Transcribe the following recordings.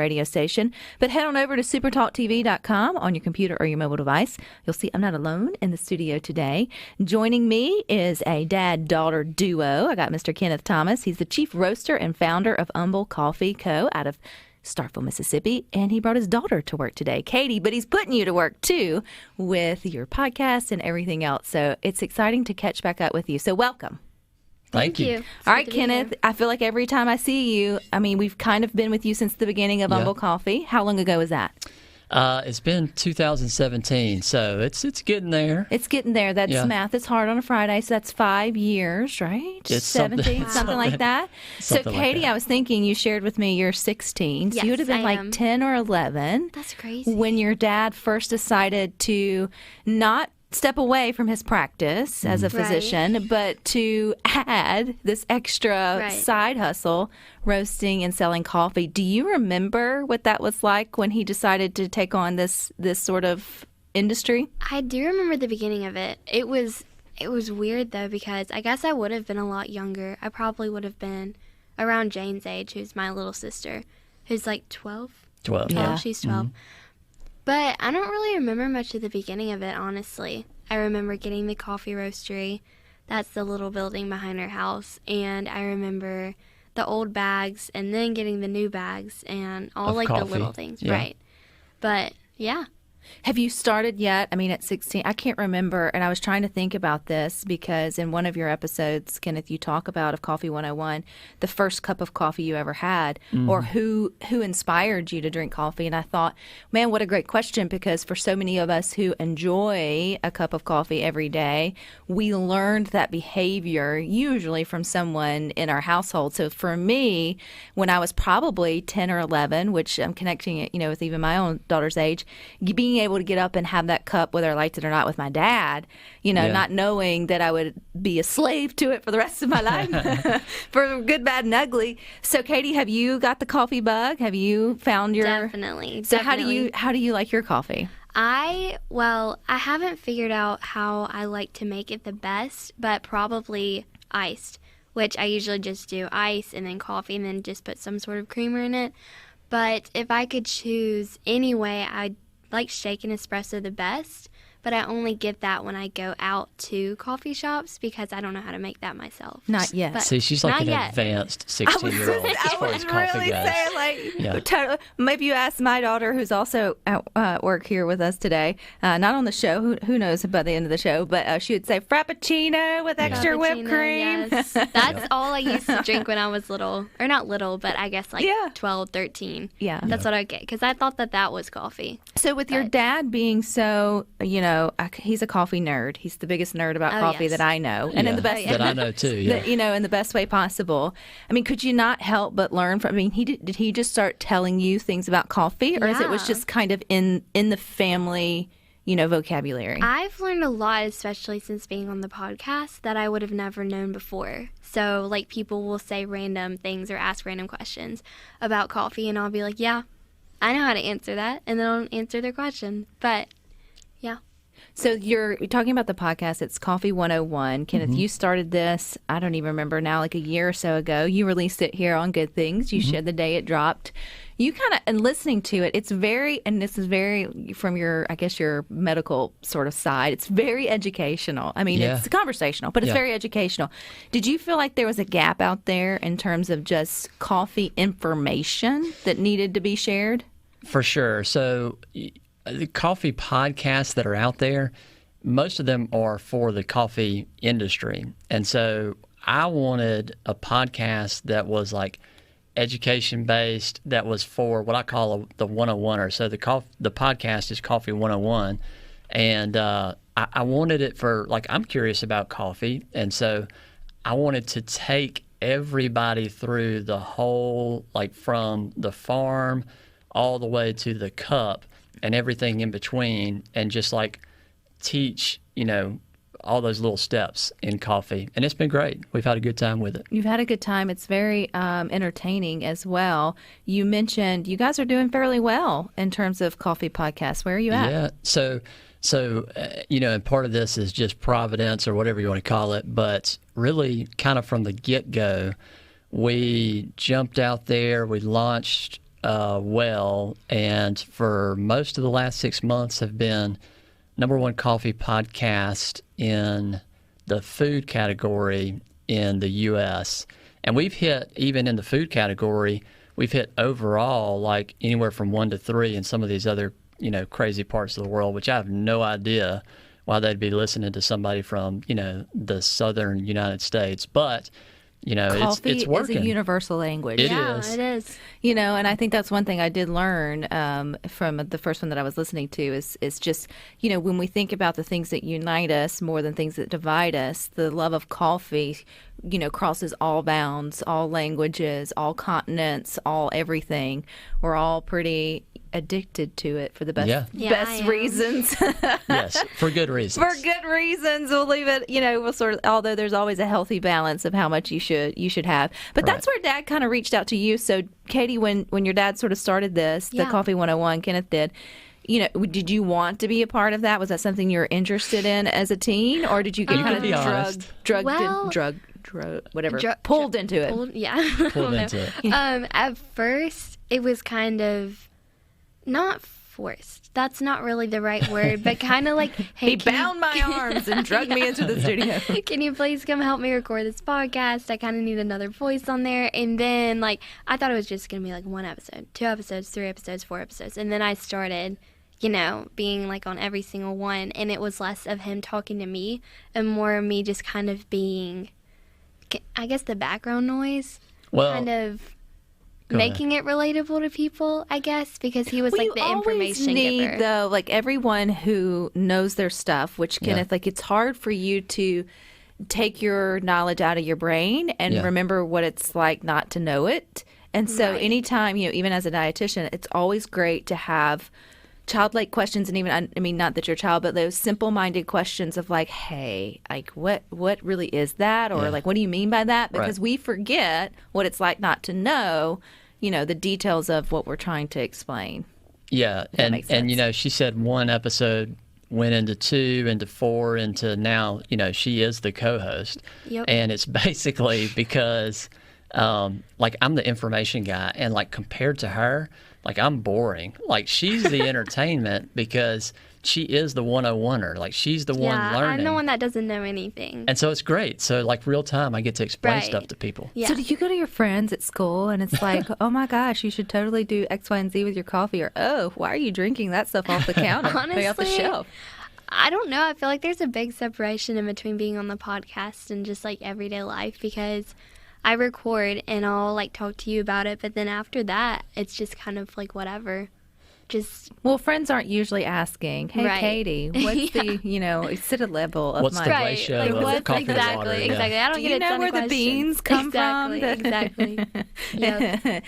radio station. But head on over to supertalktv.com on your computer or your mobile device. You'll see I'm not alone in the studio today. Joining me is a dad-daughter duo. I got Mr. Kenneth Thomas. He's the chief roaster and founder of Umble Coffee Co. out of Starkville, Mississippi, and he brought his daughter to work today, Katie, but he's putting you to work too with your podcast and everything else. So it's exciting to catch back up with you. So welcome. Thank you. All right, Kenneth, I feel like every time I see you, I mean, we've kind of been with you since the beginning of Umble Coffee. How long ago was that? It's been 2017, so it's getting there. It's getting there. That's math. It's hard on a Friday, so that's 5 years, right? It's 17, something like that. So, Katie, I was thinking you shared with me you're 16, so you would have been like 10 or 11. That's crazy. When your dad first decided to not step away from his practice as a physician, but to add this extra side hustle, roasting and selling coffee. Do you remember what that was like when he decided to take on this sort of industry? I do remember the beginning of it. It was weird, though, because I guess I would have been a lot younger. I probably would have been around Jane's age, who's my little sister, who's like 12. 12. Yeah. She's 12. Mm-hmm. But I don't really remember much of the beginning of it, honestly. I remember getting the coffee roastery. That's the little building behind our house. And I remember the old bags and then getting the new bags and all like coffee. The little things. Yeah. Right. But yeah. Have you started yet? I mean, at 16, I can't remember, and I was trying to think about this because in one of your episodes, Kenneth, you talk about of Coffee 101, the first cup of coffee you ever had, or who inspired you to drink coffee. And I thought, man, what a great question, because for so many of us who enjoy a cup of coffee every day, we learned that behavior usually from someone in our household. So for me, when I was probably 10 or 11, which I'm connecting it, with even my own daughter's age, being able to get up and have that cup, whether I liked it or not, with my dad, not knowing that I would be a slave to it for the rest of my life, for good, bad, and ugly. So, Katie, have you got the coffee bug? Have you found your... Definitely. So how do you like your coffee? I haven't figured out how I like to make it the best, but probably iced, which I usually just do ice and then coffee and then just put some sort of creamer in it. But if I could choose any way, I'd like shaken espresso the best, but I only get that when I go out to coffee shops because I don't know how to make that myself. Not yet. But see, she's like an advanced 16-year-old as far as coffee goes. Totally. Maybe you ask my daughter, who's also at work here with us today, not on the show, who knows by the end of the show, but she would say Frappuccino with extra whipped cream. Yes. That's all I used to drink when I was little, or not little, but I guess like 12, 13. Yeah. That's what I get, because I thought that was coffee. So with your dad being so, he's a coffee nerd. He's the biggest nerd about coffee that I know. And in the best that I know too, in the best way possible. I mean, could you not help but learn from, did he just start telling you things about coffee, or is it was just kind of in the family, vocabulary? I've learned a lot, especially since being on the podcast, that I would have never known before. So, like, people will say random things or ask random questions about coffee, and I'll be like, yeah, I know how to answer that, and then I'll answer their question. But, yeah. So you're talking about the podcast. It's Coffee 101. Kenneth, you started this, I don't even remember now, like a year or so ago. You released it here on Good Things. You shared the day it dropped. You kind of, and listening to it, it's very, and this is very from your, I guess, your medical sort of side, it's very educational. I mean, it's conversational, but it's very educational. Did you feel like there was a gap out there in terms of just coffee information that needed to be shared? For sure. So the coffee podcasts that are out there, most of them are for the coffee industry. And so I wanted a podcast that was like education-based, that was for what I call the 101er. So the podcast is Coffee 101. And I wanted it for, like, I'm curious about coffee. And so I wanted to take everybody through the whole, like from the farm all the way to the cup and everything in between, and just like teach, all those little steps in coffee. And it's been great. We've had a good time with it. You've had a good time. It's very entertaining as well. You mentioned you guys are doing fairly well in terms of coffee podcasts. Where are you at? Yeah. So and part of this is just providence or whatever you want to call it, but really kind of from the get-go, we jumped out there, we launched well, and for most of the last 6 months have been #1 coffee podcast in the food category in the U.S. And we've hit, even in the food category, we've hit overall like anywhere from 1 to 3 in some of these other, crazy parts of the world, which I have no idea why they'd be listening to somebody from, the southern United States. But, coffee it's working. is a universal language. It Yeah, is. it is. And I think that's one thing I did learn from the first one that I was listening to is just, when we think about the things that unite us more than things that divide us, the love of coffee, crosses all bounds, all languages, all continents, all everything. We're all pretty addicted to it for the best Yeah. Yeah, I best am. reasons. Yes, for good reasons. For good reasons. We'll leave it, we'll sort of, although there's always a healthy balance of how much you should have. But that's where Dad kind of reached out to you. So Katie, when your dad sort of started this, the Yeah. Coffee 101, Kenneth did, did you want to be a part of that? Was that something you were interested in as a teen, or did you get You kind can be of honest. pulled into it? Pulled into it. At first, it was kind of not forced. That's not really the right word, but kind of like, hey, He bound my arms and dragged me into the studio. can you please come help me record this podcast? I kind of need another voice on there. And then, I thought it was just going to be like 1 episode, 2 episodes, 3 episodes, 4 episodes. And then I started, being on every single one. And it was less of him talking to me and more of me just kind of being, I guess, the background noise. Well, Kind of go ahead. making it relatable to people, I guess, because he was Well, the you information always need, giver. though, everyone who knows their stuff, which Kenneth, it's hard for you to take your knowledge out of your brain and Yeah. remember what it's like not to know it. And so Right. anytime, even as a dietitian, it's always great to have childlike questions, and even, I mean, not that you're a child, but those simple-minded questions of hey, what really is that? Or Yeah. what do you mean by that? Because Right. we forget what it's like not to know, the details of what we're trying to explain. Yeah, that makes sense. she said 1 episode went into 2, into 4, into now, she is the co-host. Yep. And it's basically because, I'm the information guy, and compared to her, I'm boring. She's the entertainment because she is the 101er. She's the one learning. I'm the one that doesn't know anything. And so it's great. So real time, I get to explain Right. stuff to people. Yeah. So do you go to your friends at school and it's oh my gosh, you should totally do X, Y, and Z with your coffee, or oh, why are you drinking that stuff off the counter, off the Honestly, shelf? I don't know. I feel like there's a big separation in between being on the podcast and just everyday life, because I record and I'll talk to you about it, but then after that, it's just kind of whatever. Just Well, friends aren't usually asking, hey, Right. Katie, what's it's at a level of What's my... the right, ratio of what coffee to exactly, water? Yeah. exactly. I don't Do get you a know ton where of the questions. beans come exactly, from? Exactly. Yep.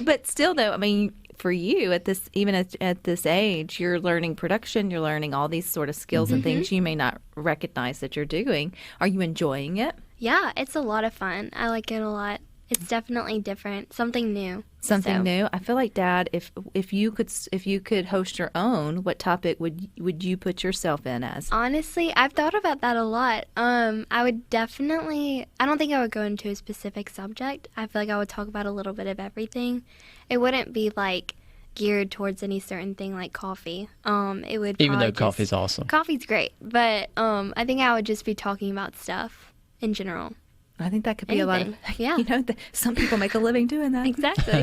But still, though, I mean, for you at this, even at this age, you're learning production, you're learning all these sort of skills and things you may not recognize that you're doing. Are you enjoying it? Yeah, it's a lot of fun. I like it a lot. It's definitely different, something new. Something So, new. I feel like, Dad, if you could host your own, what topic would you put yourself in as? Honestly, I've thought about that a lot. I would definitely. I don't think I would go into a specific subject. I feel like I would talk about a little bit of everything. It wouldn't be geared towards any certain thing like coffee. It would Even though probably coffee's awesome. Coffee's great, but I think I would just be talking about stuff in general. I think that could be a lot of, Anything. Yeah. some people make a living doing that. Exactly.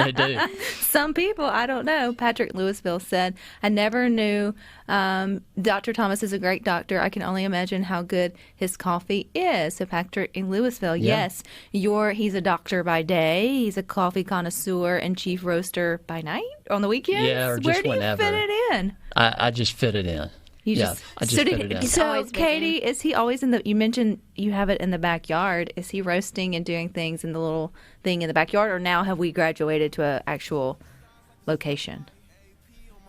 They do. Some people, I don't know. Patrick Louisville said, I never knew Dr. Thomas is a great doctor. I can only imagine how good his coffee is. So Patrick in Louisville, Yeah. yes, he's a doctor by day. He's a coffee connoisseur and chief roaster by night on the weekends. Yeah, or just Where do whenever. you fit it in? I just fit it in. You Yeah, just, I just so fit it in. So Always busy. Katie, is he always in the? You mentioned you have it in the backyard. Is he roasting and doing things in the little thing in the backyard, or now have we graduated to an actual location?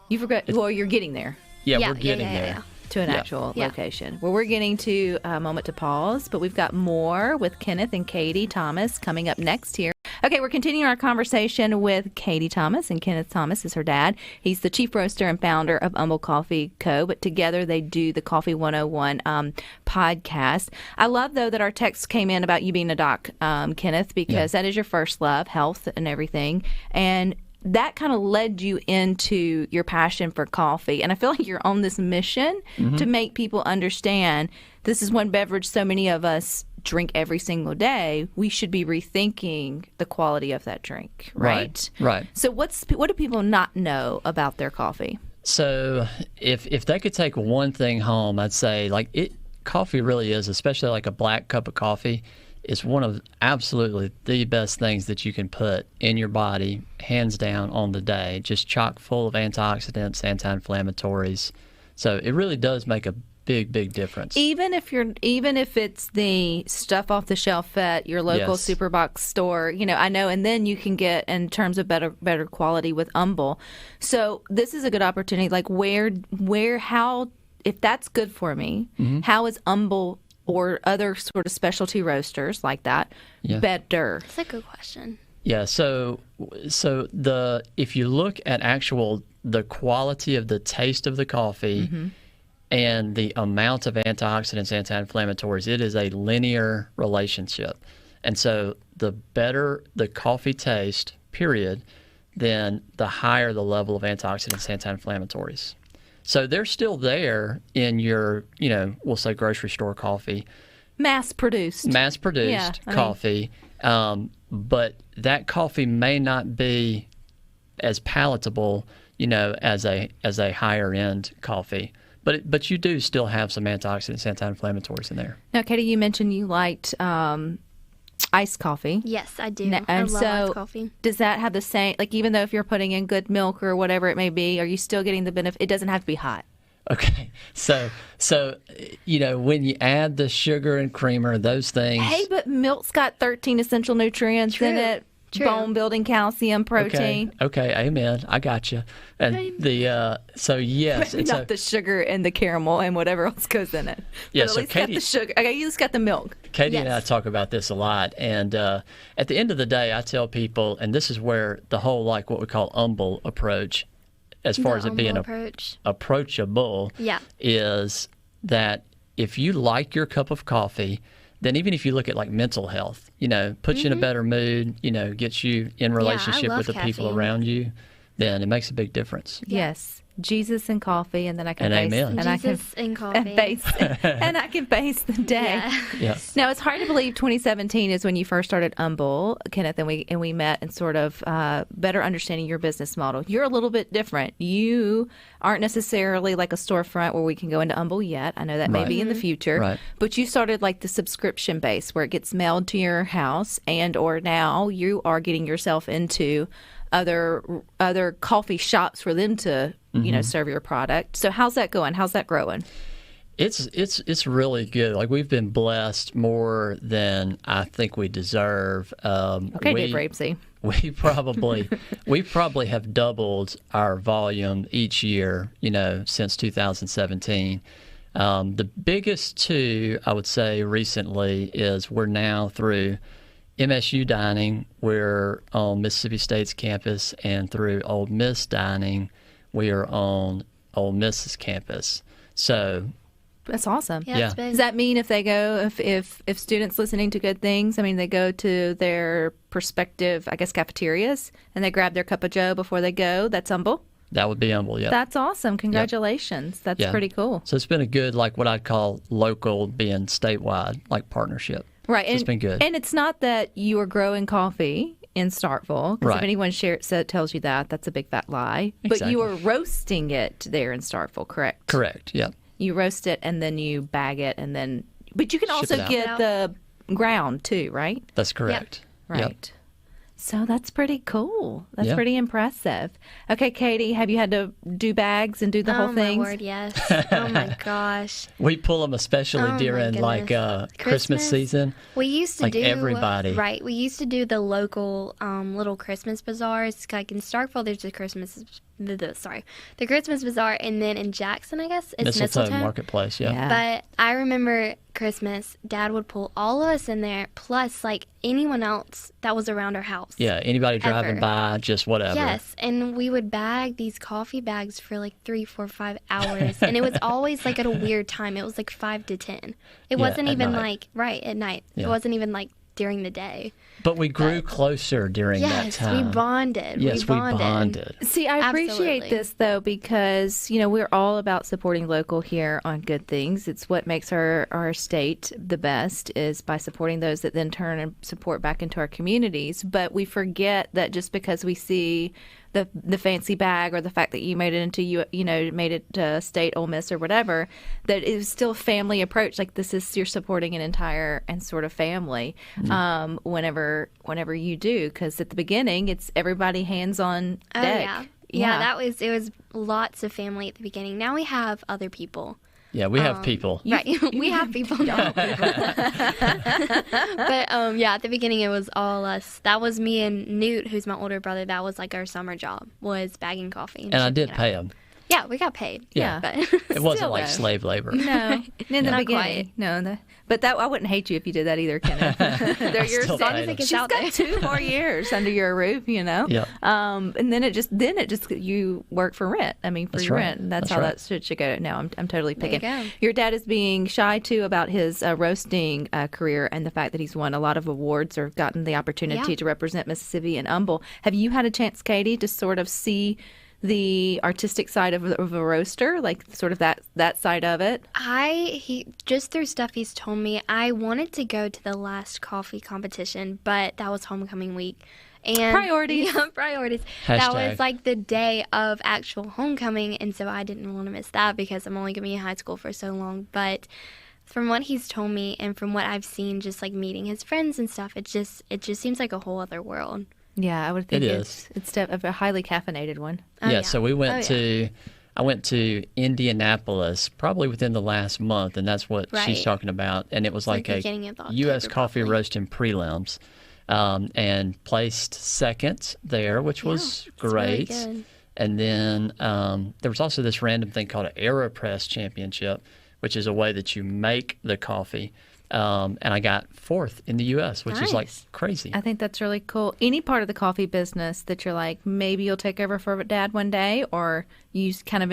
You forgot. Well, you're getting there Yeah, we're getting there. yeah. to an Yeah. actual Yeah. location. Well, we're getting to a moment to pause, but we've got more with Kenneth and Katie Thomas coming up next here Okay, we're continuing our conversation with Katie Thomas, and Kenneth Thomas is her dad. He's the chief roaster and founder of Umble Coffee Co., but together they do the Coffee 101 podcast. I love, though, that our text came in about you being a doc, Kenneth, because that is your first love, health and everything. And that kind of led you into your passion for coffee. And I feel like you're on this mission to make people understand this is one beverage so many of us drink every single day. We should be rethinking the quality of that drink, right? Right. So what do people not know about their coffee? So if they could take one thing home, I'd say coffee really is, especially like a black cup of coffee, is one of absolutely the best things that you can put in your body, hands down, on the day. Just chock full of antioxidants, anti-inflammatories. So it really does make a big difference. Even if it's the stuff off the shelf at your local Superbox store, I know, and then you can get in terms of better quality with Umble. So this is a good opportunity. Like how, if that's good for me, how is Umble or other sort of specialty roasters like that better? That's a good question. Yeah. So if you look at the quality of the taste of the coffee and the amount of antioxidants, anti-inflammatories, it is a linear relationship. And so the better the coffee taste, period, then the higher the level of antioxidants, anti-inflammatories. So they're still there in your, we'll say grocery store coffee. Mass-produced coffee. But that coffee may not be as palatable, as a higher-end coffee. But you do still have some antioxidants, anti-inflammatories in there. Now, Katie, you mentioned you liked iced coffee. Yes, I do. I love iced coffee. Does that have the same, even though if you're putting in good milk or whatever it may be, are you still getting the benefit? It doesn't have to be hot. Okay. So when you add the sugar and creamer, those things. Hey, but milk's got 13 essential nutrients in it. True. Bone building, calcium, protein. Okay, amen. I got you. And so yes, maybe not the sugar and the caramel and whatever else goes in it. Yeah, but at so least Katie, got the sugar. Okay, you just got the milk. Katie and I talk about this a lot, and at the end of the day, I tell people, and this is where the whole what we call Umble approach, as far as it being approachable, is that if you like your cup of coffee, then even if you look at mental health, puts you in a better mood, gets you in relationship with the people around you, then it makes a big difference. Yes. Jesus and coffee, and then I can and I can face the day. Yeah. Now, it's hard to believe 2017 is when you first started Umble, Kenneth, and we met and sort of better understanding your business model. You're a little bit different. You aren't necessarily like a storefront where we can go into Umble yet. I know that may be in the future, but you started the subscription base where it gets mailed to your house, and or now you are getting yourself into other coffee shops for them to serve your product. So how's that going? How's that growing? It's really good. We've been blessed more than I think we deserve. Okay, Dave Ramsey. We probably have doubled our volume each year, since 2017. The biggest two, I would say, recently is we're now through MSU Dining. We're on Mississippi State's campus, and through Ole Miss Dining, we are on Ole Miss's campus. So that's awesome. Yeah. Does that mean if they go, if students listening to Good Things, they go to their prospective, cafeterias, and they grab their cup of joe before they go, that's Umble? That would be Umble, yeah. That's awesome. Congratulations. Yep. That's pretty cool. So it's been a good, what I'd call local being statewide, partnership. Right. It's been good. And it's not that you are growing coffee in Starkville, because if anyone tells you that, that's a big fat lie. Exactly. But you are roasting it there in Starkville, correct? Correct, yeah. You roast it, and then you bag it, and then... But you can also get the ground, too, right? That's correct. Yep. Right. Yep. So that's pretty cool. That's pretty impressive. Okay, Katie, have you had to do bags and do the whole thing? Oh, my word, yes. Oh, my gosh. We pull them especially during, Christmas season. We used to do... everybody. We used to do the local little Christmas bazaars. In Starkville, there's a Christmas the Christmas bazaar, and then in Jackson, I guess, it's Mistletoe Marketplace, yeah. But I remember Christmas, Dad would pull all of us in there, plus like anyone else that was around our house. Yeah, anybody driving by, just whatever. Yes, and we would bag these coffee bags for like 3, 4, 5 hours, and it was always like at a weird time. It was like 5 to 10. It wasn't even like at night. Yeah. It wasn't even like during the day. But we grew closer during that time. Yes, we bonded. Yes, we bonded. See, I appreciate this, though, because, we're all about supporting local here on good things. It's what makes our state the best, is by supporting those that then turn and support back into our communities. But we forget that just because we see the fancy bag, or the fact that you made it into made it state Ole Miss or whatever, that it was still a family approach. Like, you're supporting an entire and sort of family whenever you do, because at the beginning it's everybody hands on deck. Yeah, it was lots of family at the beginning. Now we have other people. Yeah, we have people. Right, we have people now. But at the beginning it was all us. That was me and Newt, who's my older brother. That was like our summer job, was bagging coffee. And I did pay him. Yeah, we got paid. Yeah. But it wasn't like slave labor. No, in the Not beginning. quite. No, but I wouldn't hate you if you did that either, Kenneth. They're your Still son. paid him. She's She's got 2 more years under your roof, Yeah. And then it just you work for rent. I mean, for That's your right. rent. And that's how right. that should go. No, I'm totally picking. There you go. Your dad is being shy too about his roasting career, and the fact that he's won a lot of awards or gotten the opportunity to represent Mississippi and Umble. Have you had a chance, Katie, to sort of see the artistic side of a roaster, like sort of that side of it? He just through stuff he's told me, I wanted to go to the last coffee competition, but that was homecoming week. And Priorities. Yeah, priorities. Hashtag. That was like the day of actual homecoming, and so I didn't want to miss that because I'm only going to be in high school for so long. But from what he's told me and from what I've seen, just like meeting his friends and stuff, it just seems like a whole other world. Yeah, I would think it's a highly caffeinated one. So we went I went to Indianapolis probably within the last month, and that's what she's talking about. And it was like a U.S. coffee roasting prelims, and placed second there, which was great. Really good. And then there was also this random thing called an AeroPress Championship, which is a way that you make the coffee. And I got 4th in the U.S., which is like crazy. I think that's really cool. Any part of the coffee business that you're like, maybe you'll take over for Dad one day, or you kind of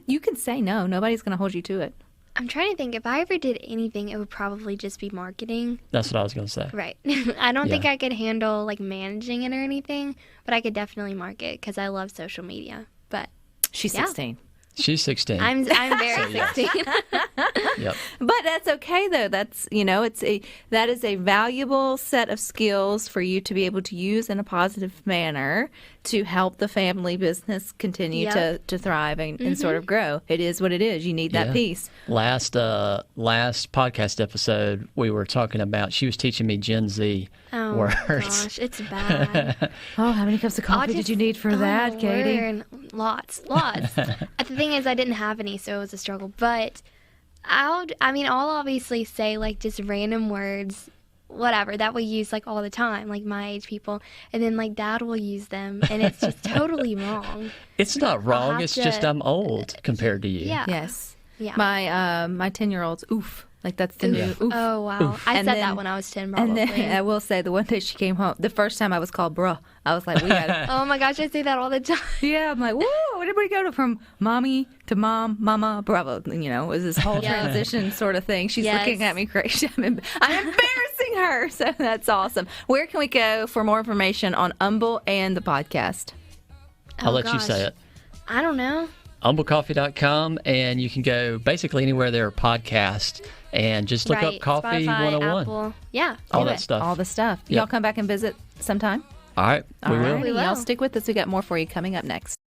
you can say no. Nobody's going to hold you to it. I'm trying to think. If I ever did anything, it would probably just be marketing. That's what I was going to say. Right. I don't think I could handle like managing it or anything, but I could definitely market because I love social media. But she's 16. She's 16. I'm very 16. Yep. But that's okay, though. That's that is a valuable set of skills for you to be able to use in a positive manner to help the family business continue to thrive and sort of grow. It is what it is. You need that piece. Last podcast episode, we were talking about, she was teaching me Gen Z words. Gosh, it's bad. Oh, how many cups of coffee did you need for that, Katie? Lord. Lots. The thing is, I didn't have any, so it was a struggle. But I'll obviously say like just random words, whatever, that we use like all the time, like my age people, and then like Dad will use them, and it's just totally wrong. It's not wrong. It's just I'm old compared to you. Yeah. Yes. Yeah. My 10-year-old's oof. Like that's the new oof. Oh, wow. Oof. I And said then- that when I was 10, probably. And then I will say, the one day she came home, the first time I was called bruh, I was like, we got Oh my gosh, I say that all the time. yeah, I'm like, whoa, everybody go from mommy to mom, mama, bravo. It was this whole transition sort of thing. She's looking at me crazy. I'm embarrassing her. So that's awesome. Where can we go for more information on Umble and the podcast? I'll let you say it. I don't know. UmbleCoffee.com, and you can go basically anywhere there are podcasts and just look up Coffee Spotify, 101. Apple. Yeah. All do that it. stuff. All the stuff. Yep. Y'all come back and visit sometime? All right. We will. Y'all stick with us. We got more for you coming up next.